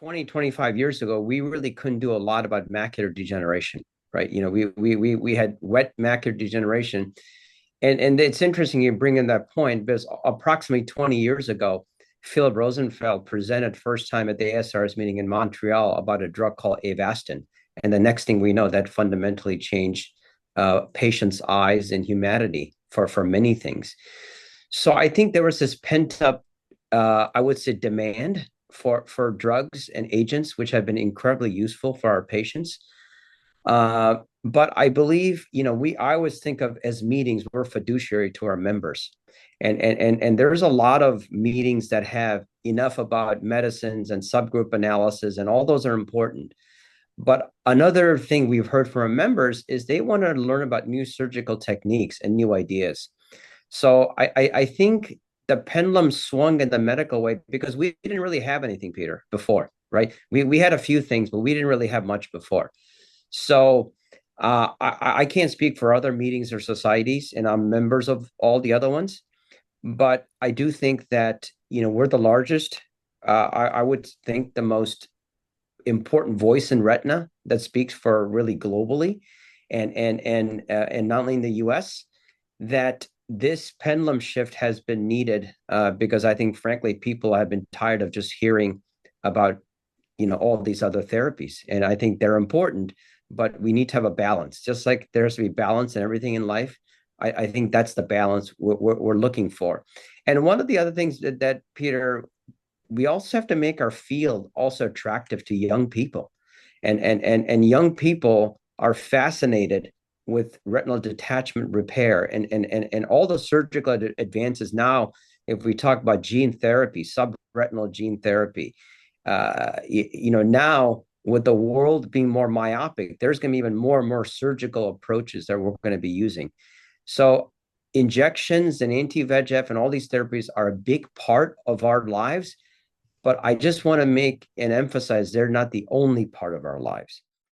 20, 25 years ago, we really couldn't do a lot about macular degeneration, right? We had wet macular degeneration. And it's interesting you bring in that point because approximately 20 years ago, Philip Rosenfeld presented first time at the ASRS meeting in Montreal about a drug called Avastin. And the next thing we know, that fundamentally changed patients' eyes and humanity for many things. So I think there was this pent up, I would say, demand for drugs and agents, which have been incredibly useful for our patients. But I believe, I always think of as meetings, we're fiduciary to our members. And there's a lot of meetings that have enough about medicines and subgroup analysis, and all those are important. But another thing we've heard from our members is they want to learn about new surgical techniques and new ideas. So I think the pendulum swung in the medical way because we didn't really have anything, Peter, before, right? We had a few things, but we didn't really have much before. So I can't speak for other meetings or societies, and I'm members of all the other ones. But I do think that, we're the largest, I would think the most important voice in retina that speaks for really globally and not only in the US, that this pendulum shift has been needed because I think, frankly, people have been tired of just hearing about, all these other therapies. And I think they're important, but we need to have a balance. Just like there has to be balance in everything in life, I think that's the balance we're looking for. And one of the other things that Peter, we also have to make our field also attractive to young people. And young people are fascinated with retinal detachment repair and all the surgical advances now. If we talk about gene therapy, subretinal gene therapy, now with the world being more myopic, there's going to be even more and more surgical approaches that we're going to be using. So injections and anti-VEGF and all these therapies are a big part of our lives, but I just want to make and emphasize they're not the only part of our lives.